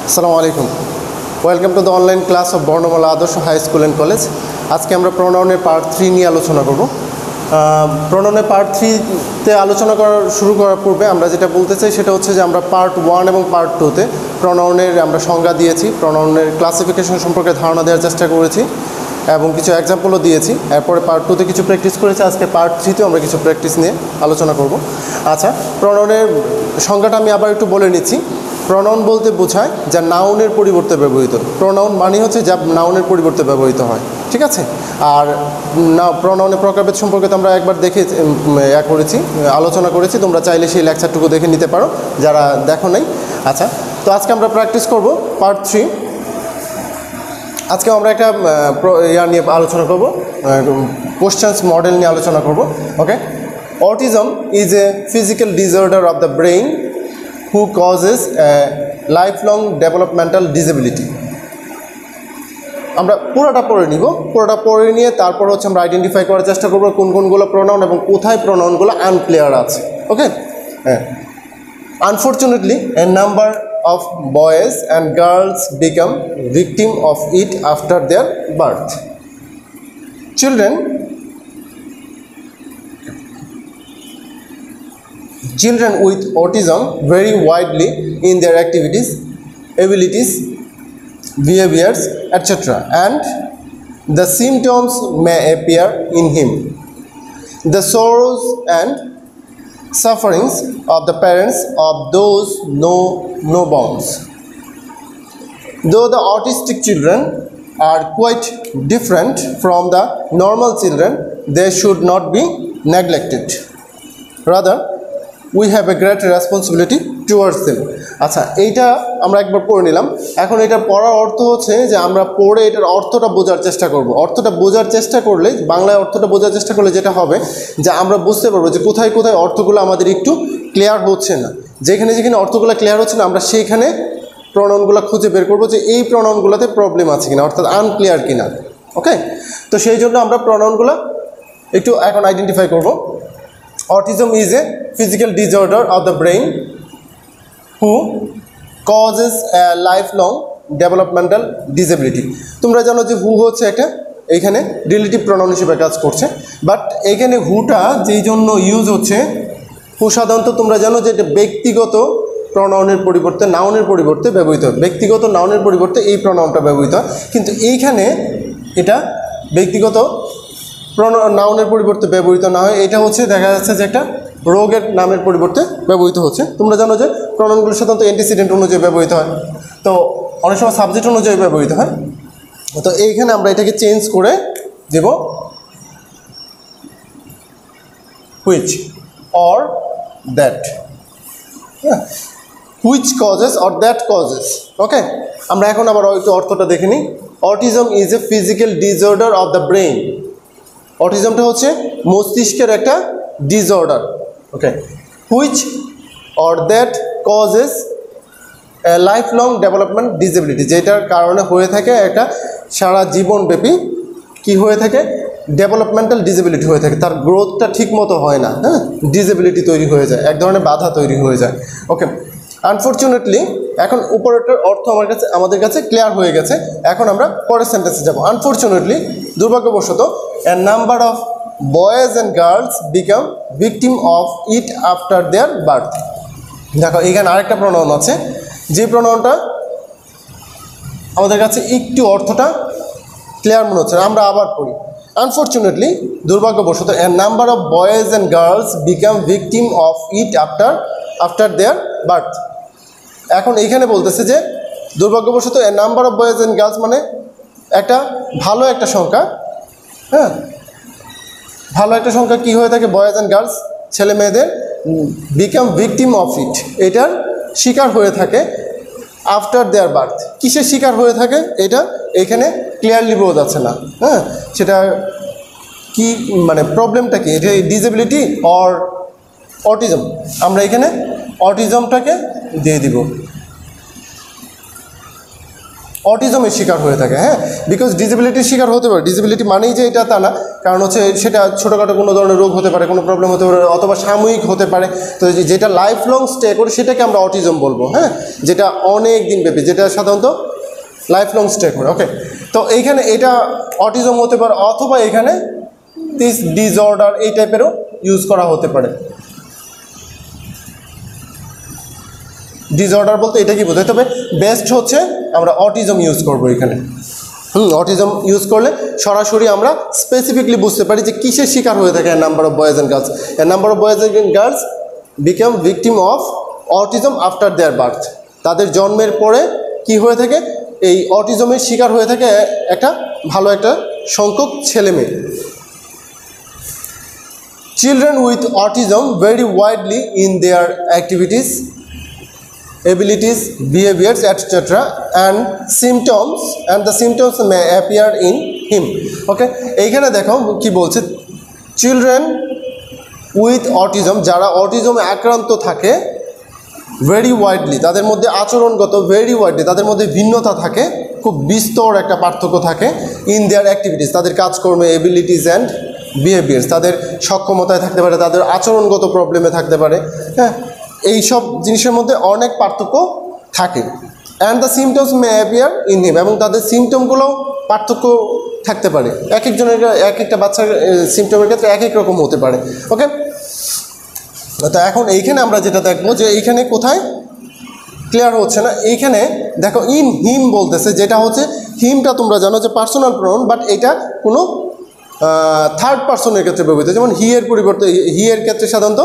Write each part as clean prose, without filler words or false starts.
আসসালামু আলাইকুম। Welcome to the online class of বর্ণমালা আদর্শ হাই স্কুল অ্যান্ড কলেজ। আজকে আমরা প্রোনাউনের পার্ট 3 নিয়ে আলোচনা করব। প্রোনাউনের পার্ট 3তে আলোচনা শুরু করার পূর্বে আমরা যেটা বলতে চাই সেটা হচ্ছে যে আমরা পার্ট 1 এবং পার্ট 2তে প্রোনাউনের আমরা সংজ্ঞা দিয়েছি, প্রোনাউনের ক্লাসিফিকেশন সম্পর্কে ধারণা দেওয়ার চেষ্টা করেছি এবং কিছু এক্সাম্পলও দিয়েছি। এরপরে পার্ট 2তে কিছু প্র্যাকটিস করেছি, আজকে পার্ট 3তেও আমরা কিছু প্র্যাকটিস নিয়ে আলোচনা করব। আচ্ছা, প্রোনাউনের সংজ্ঞাটা আমি আবার একটু বলে নিচ্ছি। প্রোনাউন বলতে বোঝায় যা নাউনের পরিবর্তে ব্যবহৃত। প্রোনাউন মানে হচ্ছে যা নাউনের পরিবর্তে ব্যবহৃত হয়, ঠিক আছে। আর প্রোনাউনের প্রকারভেদ সম্পর্কে তো আমরা একবার দেখে আলোচনা করেছি, তোমরা চাইলে সেই লেকচারটুকু দেখে নিতে পারো যারা দেখো নাই। আচ্ছা, তো আজকে আমরা প্র্যাকটিস করব পার্ট 3। আজকে আমরা একটা নিয়ে আলোচনা করব, কোশ্চেন্স মডেল নিয়ে আলোচনা করব। Okay, autism is a physical disorder of the brain who causes a lifelong developmental disability। আমরা পুরোটা পড়ে নিয়ে তারপর হচ্ছে আমরা আইডেন্টিফাই করার চেষ্টা করব কোন কোনগুলো প্রোনাউন এবং কোথায় প্রোনাউনগুলো আনক্লিয়ার আছে। ওকে, হ্যাঁ। Unfortunately, a number of boys and girls become victim of it after their birth. Children with autism vary widely in their activities, abilities, behaviors, etc., and the symptoms may appear in him. The sorrows and sufferings of the parents of those know no bounds. Though the autistic children are quite different from the normal children, they should not be neglected. Rather, we have a great responsibility towards them. আচ্ছা, এইটা আমরা একবার পড়ে নিলাম। এখন এটা পড়ার অর্থ হচ্ছে যে আমরা পড়ে এটার অর্থটা বোঝার চেষ্টা করব। অর্থটা বোঝার চেষ্টা করলে, বাংলায় অর্থটা বোঝার চেষ্টা করলে যেটা হবে যে আমরা বুঝতে পারবো যে কোথায় কোথায় অর্থগুলো আমাদের একটু ক্লিয়ার হচ্ছে না। যেখানে যেখানে অর্থগুলো ক্লিয়ার হচ্ছে না আমরা সেইখানে প্রোনাউনগুলো খুঁজে বের করবো যে এই প্রোনাউনগুলোতে প্রবলেম আছে কিনা, অর্থাৎ আনক্লিয়ার কিনা। ওকে, তো সেই জন্য আমরা প্রোনাউনগুলো একটু এখন আইডেন্টিফাই করব। Autism is a physical disorder of the brain who causes a lifelong developmental disability. তোমরা জানো যে হু হচ্ছে একটা এইখানে রিলেটিভ প্রোনাউন হিসেবে কাজ করছে, বাট এইখানে হুটা যেই জন্য ইউজ হচ্ছে, হু সাধারণত তোমরা জানো যে এটা ব্যক্তিগত প্রোনাউনের পরিবর্তে নাউনের পরিবর্তে ব্যবহৃত হয়। ব্যক্তিগত নাউনের পরিবর্তে এই প্রোনাউনটা ব্যবহৃত হয়, কিন্তু এইখানে এটা ব্যক্তিগত নাউনের পরিবর্তে ব্যবহৃত না হয়। এটা হচ্ছে দেখা যাচ্ছে যে একটা রোগের নামের পরিবর্তে ব্যবহৃত হচ্ছে। তোমরা জানো যে প্রোনাউনগুলো সাধারণত অ্যান্টিসিডেন্ট অনুযায়ী ব্যবহৃত হয়, তো অনেক সময় সাবজেক্ট অনুযায়ী ব্যবহৃত হয়। তো এইখানে আমরা এটাকে চেঞ্জ করে দেব হুইচ অর দ্যাট, হ্যাঁ, which causes or that causes. Okay, আমরা এখন আবার একটু অর্থটা দেখে নিই। Autism is a physical disorder of the brain. অটিজমটা হচ্ছে মস্তিষ্কের একটা disorder. Okay, which or that causes lifelong development disability, যেটার কারণে হয়ে থাকে একটা সারা জীবনব্যাপী কি হয়ে থাকে, ডেভেলপমেন্টাল ডিসেবিলিটি হয়ে থাকে, তার গ্রোথটা ঠিক মতো হয় না, হ্যাঁ, ডিসেবিলিটি তৈরি হয়ে যায়, এক ধরনের বাধা তৈরি হয়ে যায়। ওকে, আনফর্চুনেটলি এখন উপরেরটার অর্থ আমাদের কাছে ক্লিয়ার হয়ে গেছে। এখন আমরা পরের সেন্টেন্সে যাব। আনফর্চুনেটলি, দুর্ভাগ্যবশত, a number of boys and girls become victim of it after their birth. দেখো এখানে আরেকটা প্রোনাউন আছে, যে প্রোনাউনটা আমাদের কাছে একটু অর্থটা ক্লিয়ার মনে হচ্ছে। আমরা আবার পড়ি। আনফর্চুনেটলি, দুর্ভাগ্যবশত, a number of boys and girls become victim of it after their birth. এখন এইখানে বলতেছে যে দুর্ভাগ্যবশত a number of boys and girls মানে একটা ভালো একটা সংখ্যা, হ্যাঁ, ভালো একটা সংখ্যা কী হয়ে থাকে, বয়েজ অ্যান্ড গার্লস, ছেলে মেয়েদের বিকাম ভিকটিম অফ ইট, এটার শিকার হয়ে থাকে আফটার দেয়ার বার্থ। কিসের শিকার হয়ে থাকে এটা এখানে ক্লিয়ারলি বোঝা যাচ্ছে না, হ্যাঁ, সেটা কি মানে প্রবলেমটা কি, এটা ডিসেবিলিটি অর অটিজম। আমরা এখানে অটিজমটাকে দিয়ে দিব। অটিজমের শিকার হয়ে থাকে, হ্যাঁ, বিকজ ডিসেবিলিটির শিকার হতে পারে। ডিসেবিলিটি মানেই যে এটা তা না, কারণ হচ্ছে সেটা ছোটোখাটো কোনো ধরনের রোগ হতে পারে, কোনো প্রবলেম হতে পারে, অথবা সাময়িক হতে পারে। তো যেটা লাইফ লং স্টে করে সেটাকে আমরা অটিজম বলবো, হ্যাঁ, যেটা অনেক দিন ব্যাপী, যেটা সাধারণত লাইফ লং স্টে করে। ওকে, তো এইখানে এটা অটিজম হতে পারে, অথবা এখানে দিস ডিসঅর্ডার এই টাইপেরও ইউজ করা হতে পারে। ডিসঅর্ডার বলতে এটা কি বোঝায়, তবে বেস্ট হচ্ছে আমরা অটিজম ইউজ করব এখানে। অটিজম ইউজ করলে সরাসরি আমরা স্পেসিফিকলি বুঝতে পারি যে কিসের শিকার হয়ে থাকে number of boys and girls. Number of boys and girls become victim of autism after their birth. তাদের জন্মের পরে কি হয়ে থাকে, এই অটিজমের শিকার হয়ে থাকে একটা ভালো একটা সংখ্যক ছেলে মেয়ে। Children with autism vary widely in their activities, abilities, behaviors, etc. and the symptoms may appear in him. Okay, এইখানে দেখো কি বলছে, চিলড্রেন উইথ অটিজম, যারা অটিজমে আক্রান্ত থাকে, ভেরি ওয়াইডলি, তাদের মধ্যে আচরণগত ভেরি ওয়াইডলি, তাদের মধ্যে ভিন্নতা থাকে, খুব বিস্তর একটা পার্থক্য থাকে ইন দেয়ার অ্যাক্টিভিটিস, তাদের কাজকর্মে, এবিলিটিস অ্যান্ড বিহেভিয়ার্স, তাদের সক্ষমতায় থাকতে পারে, তাদের আচরণগত প্রবলেমে থাকতে পারে, হ্যাঁ, এই সব জিনিসের মধ্যে অনেক পার্থক্য থাকে। And the symptoms May appear in him, এবং তাদের সিমটমগুলোও পার্থক্য থাকতে পারে, এক একজনের এক একটা বাচ্চার সিমটমের ক্ষেত্রে এক এক রকম হতে পারে। ওকে, তো এখন এইখানে আমরা যেটা দেখবো যে এইখানে কোথায় ক্লিয়ার হচ্ছে না, এইখানে দেখো ইন হিম বলতেছে, যেটা হচ্ছে হিমটা তোমরা জানো যে পার্সোনাল প্রোনাউন, বাট এটা কোনো থার্ড পার্সনের ক্ষেত্রে ব্যবহৃত, যেমন হি এর পরিবর্তে হি এর ক্ষেত্রে সাধারণত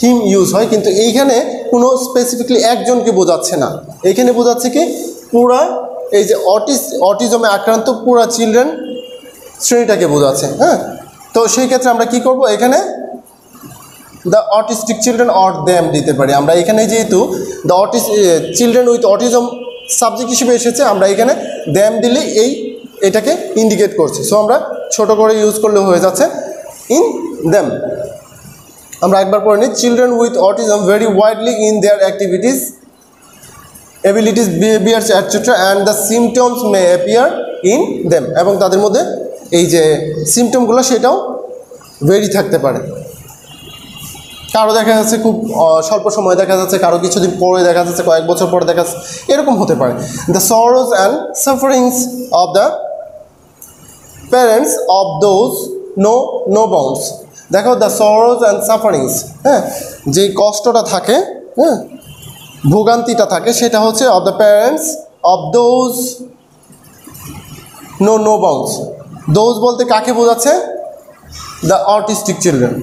হিম ইউজ হয়, কিন্তু এইখানে কোনো স্পেসিফিকলি একজনকে বোঝাচ্ছে না, এইখানে বোঝাচ্ছে কি পুরা এই যে অটিজমে আক্রান্ত পুরা চিলড্রেন শ্রেণীটাকে বোঝাচ্ছে, হ্যাঁ। তো সেই ক্ষেত্রে আমরা কি করব, এখানে the autistic children or them দিতে পারি আমরা। এখানে যেহেতু the children with autism subject হিসেবে এসেছে, আমরা এখানে দ্যাম দিলে এটাকে ইন্ডিকেট করছে। সো আমরা ছোট করে ইউজ করলে হয়ে যাচ্ছে ইন দ্যাম। আমরা একবার পড়ে নিই, children with autism very widely in their activities, abilities, behaviours etcetera and the symptoms May appear in them, এবং তাদের মধ্যে এই যে সিমটমগুলো সেটাও ভেরি থাকতে পারে। কারো দেখা যাচ্ছে খুব স্বল্প সময় দেখা যাচ্ছে, কারো কিছুদিন পরে দেখা যাচ্ছে, কয়েক বছর পরে দেখা যাচ্ছে, এরকম হতে পারে। The sorrows and sufferings of the parents of those no bounds. দেখো দ্য সরোজ অ্যান্ড সাফারিংস, হ্যাঁ, যেই কষ্টটা থাকে, হ্যাঁ, ভোগান্তিটা থাকে, সেটা হচ্ছে of the parents of those no bounds. Those বলতে কাকে বোঝাচ্ছে, দ্য অটিস্টিক চিলড্রেন।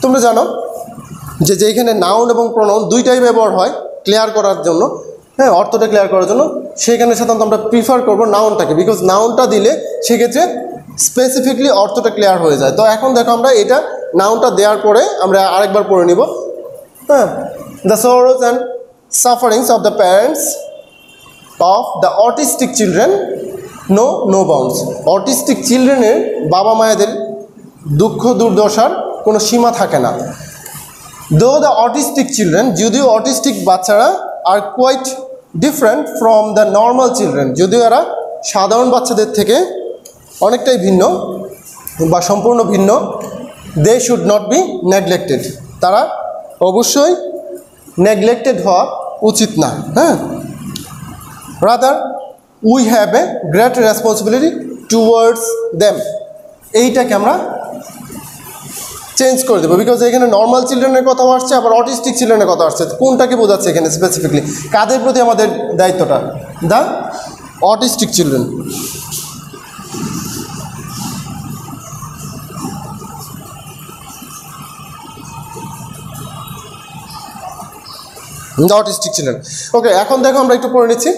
তোমরা জানো যে যেখানে নাউন এবং প্রোনাউন দুইটাই ব্যবহার হয় ক্লিয়ার করার জন্য, হ্যাঁ, অর্থটা ক্লিয়ার করার জন্য, সেখানে সাধারণত আমরা প্রিফার করবো নাউনটাকে, বিকজ নাউনটা দিলে সেক্ষেত্রে স্পেসিফিকলি অর্থটা ক্লিয়ার হয়ে যায়। তো এখন দেখো আমরা এটা নাউনটা দেওয়ার পরে আমরা আরেকবার পড়ে নিব, হ্যাঁ, the sorrows and sufferings of the parents of the autistic children no bounds. Autistic চিলড্রেনের বাবা মায়েদের দুঃখ দুর্দশার কোনো সীমা থাকে না। দো দ্য অটিস্টিক চিলড্রেন, যদিও অটিস্টিক বাচ্চারা are quite different from the normal children, যদিও এরা সাধারণ বাচ্চাদের থেকে অনেকটাই ভিন্ন বা সম্পূর্ণ ভিন্ন, they should not be neglected, তারা অবশ্যই নেগলেক্টেড হওয়া উচিত না, হ্যাঁ। Rather we have a great responsibility towards them, এইটাকে আমরা চেঞ্জ করে দেবো, বিকজ এখানে নর্মাল চিলড্রেনের কথা আসছে, আবার অটিস্টিক চিলড্রেনের কথা আসছে। কোনটাকে বোঝাচ্ছে এখানে স্পেসিফিকলি, কাদের প্রতি আমাদের দায়িত্বটা, the autistic children. The autistic children. Okay, এখন দেখো আমরা একটু পড়ে নিচ্ছি।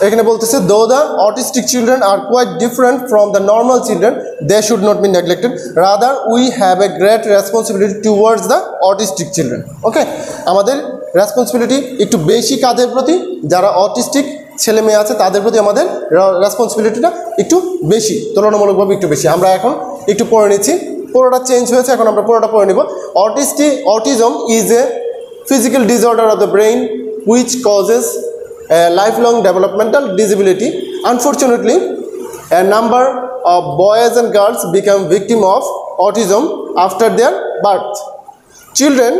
এখানে বলতেছে though the autistic children are quite different from the normal children, they should not be neglected, rather we have a great responsibility towards the autistic children. Okay, আমাদের responsibility একটু বেশি কাদের প্রতি, যারা অটিস্টিক ছেলে মেয়ে আছে তাদের প্রতি আমাদের রেসপন্সিবিলিটিটা একটু বেশি, তুলনামূলকভাবে একটু বেশি। আমরা এখন একটু পড়ে নিচ্ছি, পুরোটা চেঞ্জ হয়েছে, এখন আমরা পুরোটা পড়ে নিব। Autism is A physical disorder of the brain which causes a lifelong developmental disability. Unfortunately, a number of boys and girls become victim of autism after their birth. Children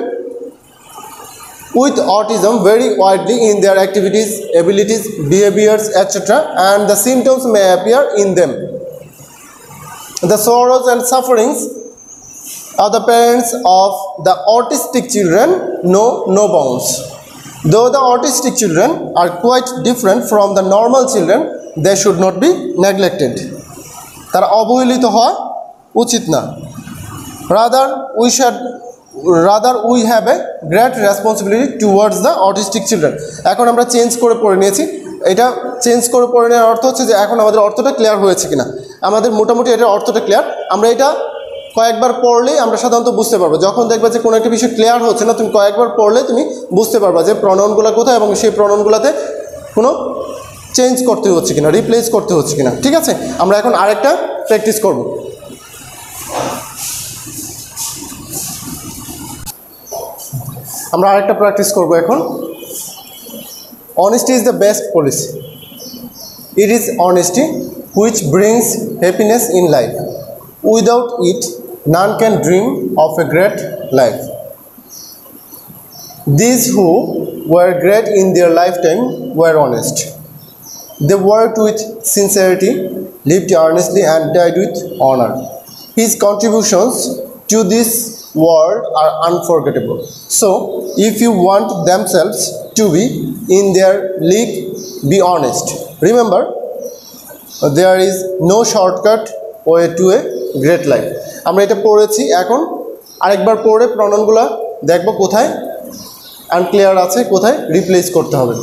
with autism vary widely in their activities, abilities, behaviors, etc., and the symptoms may appear in them. The sorrows and sufferings of the parents of the autistic children know no bounds. Though the autistic children are quite different from the normal children, they should not be neglected. তারা অবহেলিত হওয়া উচিত না। Rather we have a great responsibility towards the autistic children. এখন আমরা change করে পড়ে নিয়েছি। এটা চেঞ্জ করে পড়ে নেওয়ার অর্থ হচ্ছে যে এখন আমাদের অর্থটা ক্লিয়ার হয়েছে কিনা, আমাদের মোটামুটি এটার অর্থটা ক্লিয়ার। আমরা এটা কয়েকবার পড়লেই আমরা সাধারণত বুঝতে পারবো। যখন দেখবা যে কোনো একটা বিষয় ক্লিয়ার হচ্ছে না, তুমি কয়েকবার পড়লে তুমি বুঝতে পারবা যে প্রনাউনগুলো কোথায় এবং সেই প্রনাউনগুলোতে কোনো চেঞ্জ করতে হচ্ছে কিনা, রিপ্লেস করতে হচ্ছে কিনা। ঠিক আছে, আমরা এখন আরেকটা প্র্যাকটিস করব। আমরা আরেকটা প্র্যাকটিস করব এখন। Honesty is the best policy. It is honesty which brings happiness in life. Without it, none can dream of a great life. These who were great in their lifetime were honest. They worked with sincerity, lived earnestly, and died with honor. His contributions to this world are unforgettable. So, if you want themselves to be in their league, be honest. Remember, there is no shortcut way to a great life. আমরা এটা পড়েছি, এখন আরেকবার পড়ে প্রনাউনগুলো দেখব কোথায় unclear আছে, কোথায় রিপ্লেস করতে হবে।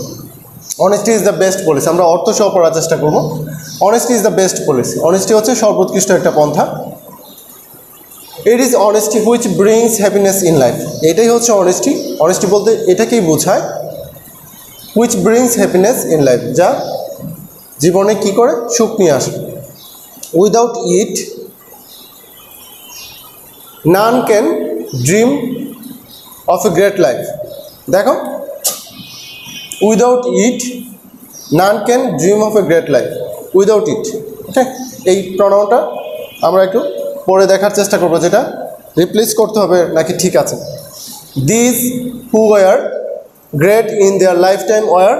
Honesty is the best policy, আমরা অর্থ সহ পড়ার চেষ্টা করব। Honesty is the best policy, honesty হচ্ছে সর্বোৎকৃষ্ট একটা পন্থা। It is honesty which brings happiness in life, এটাই হচ্ছে অনেস্টি। অনেস্টি বলতে এটাকেই বোঝায়, which brings happiness in life, যা জীবনে কি করে সুখ নিয়ে আসে। Without it none can dream of a great life. দেখো, without it none can dream of a great life. Without it, ওকে। এই প্রনাউনটা আমরা একটু পড়ে দেখার চেষ্টা করবো, যেটা রিপ্লেস করতে হবে নাকি ঠিক আছে। This who were great in their lifetime were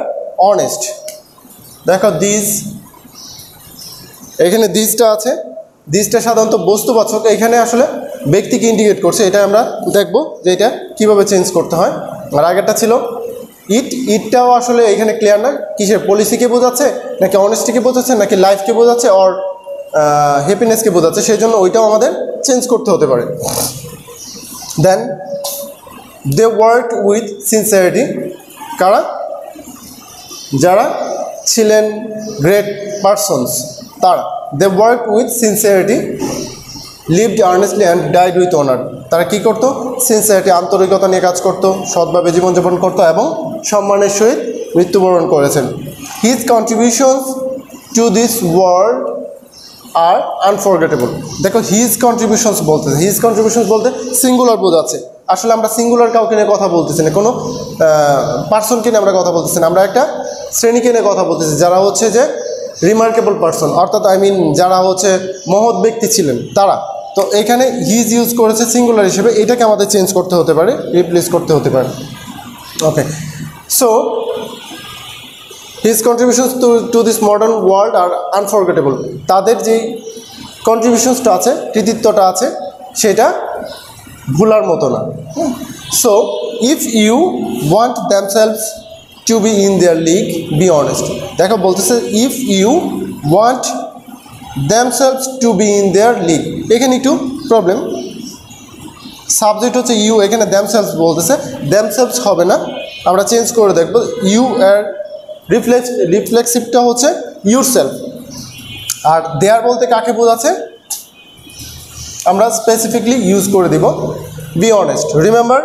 honest. দেখো দিস, এখানে দিসটা আছে, দিসটা সাধারণত বস্তুবাচক, এখানে আসলে ব্যক্তিকে ইন্ডিকেট করছে। এটা আমরা দেখব যে এটা কীভাবে চেঞ্জ করতে হয়। আর আগেরটা ছিল ইটটাও আসলে এখানে ক্লিয়ার না, কিসের পলিসিকে বোঝাচ্ছে নাকি অনেস্টিকে বোঝাচ্ছে নাকি লাইফকে বোঝাচ্ছে অর হ্যাপিনেসকে বোঝাচ্ছে, সেই জন্য ওইটাও আমাদের চেঞ্জ করতে হতে পারে। Then they work with sincerity, কারা? যারা ছিলেন গ্রেট পারসনস তারা। They work with sincerity, lived earnestly and died with honour. তারা কী করতো? সিনসিয়ারিটি, আন্তরিকতা নিয়ে কাজ করতো, সৎভাবে জীবনযাপন করতো এবং সম্মানের সহিত মৃত্যুবরণ করেছেন। His contributions to this world are unforgettable. দেখো হিজ কন্ট্রিবিউশনস বলতেছে, হিজ কন্ট্রিবিউশনস বলতে সিঙ্গুলার বোঝাচ্ছে। আসলে আমরা সিঙ্গুলার কাউকে নিয়ে কথা বলতেছি না, কোনো পার্সনকে নিয়ে আমরা কথা বলতেছি না, আমরা একটা শ্রেণীকে নিয়ে কথা বলতেছি, যারা হচ্ছে যে রিমার্কেবল পার্সন, অর্থাৎ যারা হচ্ছে মহৎ ব্যক্তি ছিলেন তারা। তো এখানে হিজ ইউজ করেছে সিঙ্গুলার হিসেবে, এটাকে আমাদের চেঞ্জ করতে হতে পারে, রিপ্লেস করতে হতে পারে। Okay, so his contributions to this modern world are unforgettable. তাদের যেই কন্ট্রিবিউশনসটা আছে, কৃতিত্বটা আছে, সেটা ভুলার মতো না। So if you want themselves to be in their league, be honest. দেখো বলতেছে if you want themselves to be in their league, এখানে একটু প্রবলেম। সাবজেক্ট হচ্ছে ইউ, এখানে দ্যামসেলভস বলতেছে, দ্যামসেলভস হবে না, আমরা চেঞ্জ করে দেখব। ইউ এর রিফ্লেক্সিভটা হচ্ছে ইউর সেলফ, আর দেয়ার বলতে কাকে বোঝাচ্ছে আমরা স্পেসিফিকলি ইউজ করে দিব। Be honest, remember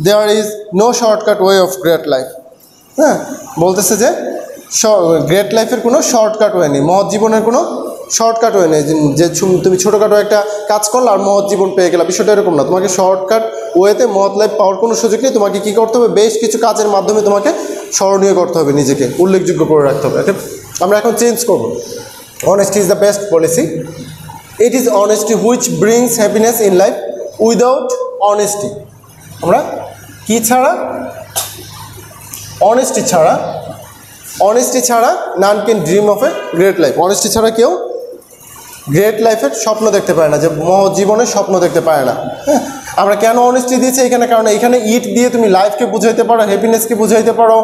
there is no shortcut way of great life. হ্যাঁ, বলতেছে যে গ্রেট লাইফের কোনো শর্টকাট ওয়ে নেই, মহৎ জীবনের কোনো শর্টকাট ওয়ে নেই যে তুমি ছোটোখাটো একটা কাজ করলে আর মহৎ জীবন পেয়ে গেলা, বিষয়টা এরকম না। তোমাকে শর্টকাট ওয়েতে মহৎ লাইফ পাওয়ার কোনো সুযোগ নেই। তোমাকে কী করতে হবে, বেশ কিছু কাজের মাধ্যমে তোমাকে স্মরণীয় করতে হবে, নিজেকে উল্লেখযোগ্য করে রাখতে হবে। আমরা এখন চেঞ্জ করবো। Honesty is the best policy. It is honesty which brings happiness in life. Without honesty, আমরা কী ছাড়া, অনেস্টি ছাড়া none can dream of A great life. Honesty ছাড়া কেউ গ্রেট লাইফের স্বপ্ন দেখতে পারে না, যে মহৎ জীবনের স্বপ্ন দেখতে পারে না। হ্যাঁ, আমরা কেন অনেস্টি দিয়েছি এখানে, কারণ এখানে ইট দিয়ে তুমি লাইফকে বুঝাইতে পারো, হ্যাপিনেসকে বুঝাইতে পারো,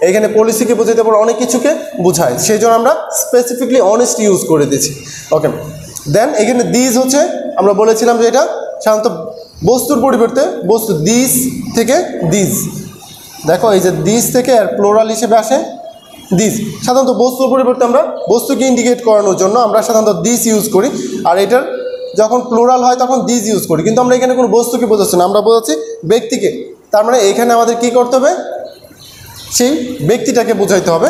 এখানে পলিসিকে বুঝাইতে পারো, অনেক কিছুকে বুঝায়। সেই জন্য আমরা স্পেসিফিকলি অনেস্টি ইউজ করে দিয়েছি। ওকে, দেন এখানে দিস হচ্ছে, আমরা বলেছিলাম যে এটা সাধারণত বস্তুর পরিবর্তে বস্তু, দিস থেকে দিস। দেখো এই যে দিস থেকে আর প্লোরাল হিসেবে আসে দিস। সাধারণত বস্তুর পরিবর্তে আমরা বস্তুকে ইন্ডিকেট করানোর জন্য আমরা সাধারণত দিস ইউজ করি, আর এটার যখন প্লোরাল হয় তখন দিস ইউজ করি। কিন্তু আমরা এখানে কোনো বস্তুকে বোঝাচ্ছি না, আমরা বোঝাচ্ছি ব্যক্তিকে। তার মানে এখানে আমাদের কি করতে হবে, সেই ব্যক্তিটাকে বোঝাইতে হবে।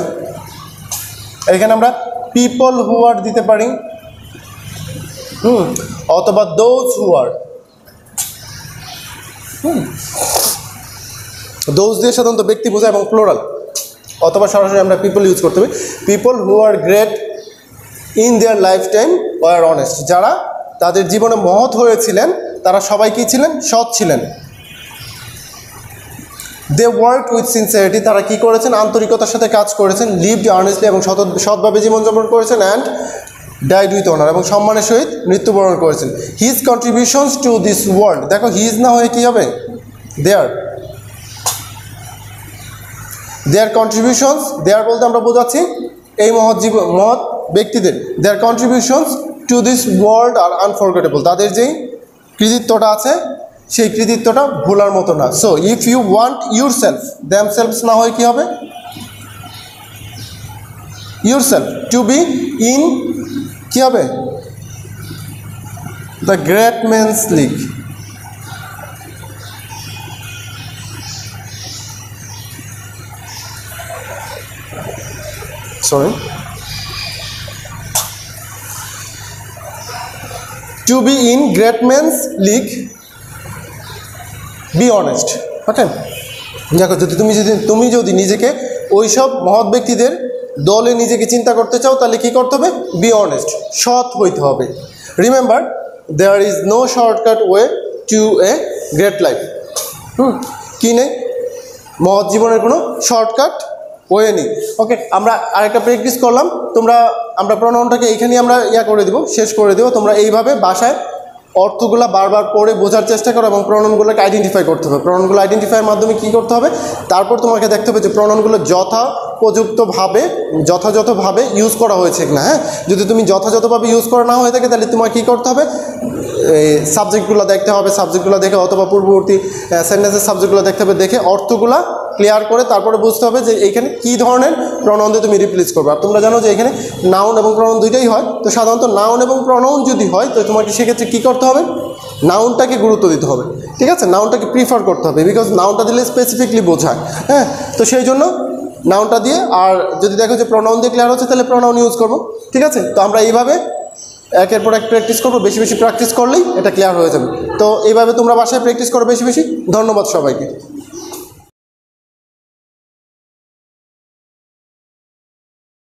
এখানে আমরা পিপল হু আর দিতে পারি, অথবা দোজ হু আর। দোজ দিয়ে সাধারণত ব্যক্তি বোঝায় এবং প্লোরাল, অথবা সরাসরি আমরা পিপল ইউজ করতে হবে। People who are great in their lifetime were honest. যারা তাদের জীবনে মহৎ হয়েছিলেন তারা সবাই কী ছিলেন, সৎ ছিলেন। দে ওয়ার্ক উইথ সিনসিয়ারিটি, তারা কী করেছেন, আন্তরিকতার সাথে কাজ করেছেন। লিভড আর্নেস্টলি, এবং সৎভাবে জীবনযাপন করেছেন। অ্যান্ড ডাইড উইথ অনার, এবং সম্মানের সহিত মৃত্যুবরণ করেছেন। His contributions to this world, দেখো হিজ না হয়ে কী হবে, দেয়ার কন্ট্রিবিউশনস, দেয়ার বলতে আমরা বোঝাচ্ছি এই মহৎ ব্যক্তিদের। Their contributions to this world are unforgettable, তাদের যেই কৃতিত্বটা আছে সেই কৃতিত্বটা ভোলার মতো না। So if you want yourself, themselves না হয় কী হবে, yourself to be in কী হবে, the great man's league. Sorry, to be in great man's league, be honest. Okay, দেখো তুমি যদি নিজেকে ওই সব মহৎ ব্যক্তিদের দলে নিজেকে চিন্তা করতে চাও তাহলে কি করতে হবে, বি অনেস্ট, সৎ হইতে হবে। Remember, there is no shortcut way to a great life. কি নেই, মহৎ জীবনের কোনো শর্টকাট ওয়ে নেই। ওকে, আমরা আরেকটা প্র্যাকটিস করলাম। আমরা প্রনাউনটাকে এইখানেই আমরা করে দিব, শেষ করে দেবো। তোমরা এইভাবে বাসায় অর্থগুলো বারবার পড়ে বোঝার চেষ্টা করো এবং প্রনাউনগুলোকে আইডেন্টিফাই করতে হবে। প্রনাউনগুলো আইডেন্টিফাইয়ের মাধ্যমে কী করতে হবে, তারপর তোমাকে দেখতে হবে যে প্রনাউনগুলো যথাযথভাবে ইউজ করা হয়েছে কিনা। হ্যাঁ, যদি তুমি যথাযথভাবে ইউজ করা না হয়ে থাকে তাহলে তোমার কী করতে হবে, সাবজেক্টগুলো দেখতে হবে, সাবজেক্টগুলো দেখে অথবা পূর্ববর্তী সেন্টেন্সের সাবজেক্টগুলো দেখতে হবে, দেখে অর্থগুলো ক্লিয়ার করে তারপরে বুঝতে হবে যে এইখানে কী ধরনের প্রনাউন দিয়ে তুমি রিপ্লেস করবে। আর তোমরা জানো যে এখানে নাউন এবং প্রনাউন দুইটাই হয়। তো সাধারণত নাউন এবং প্রনাউন যদি হয় তো তোমাকে সেক্ষেত্রে কী করতে হবে, নাউনটাকে গুরুত্ব দিতে হবে। ঠিক আছে, নাউনটাকে প্রিফার করতে হবে, বিকজ নাউনটা দিলে স্পেসিফিকলি বোঝায়। হ্যাঁ, তো সেই জন্য নাউনটা দিয়ে, আর যদি দেখো যে প্রনাউন দিয়ে ক্লিয়ার হচ্ছে তাহলে প্রনাউন ইউজ করবো। ঠিক আছে, তো আমরা এইভাবে একের পর এক প্র্যাকটিস করবো, বেশি বেশি প্র্যাকটিস করলেই এটা ক্লিয়ার হয়ে যাবে। তো এইভাবে তোমরা বাসায় প্র্যাকটিস করো বেশি বেশি। ধন্যবাদ সবাইকে।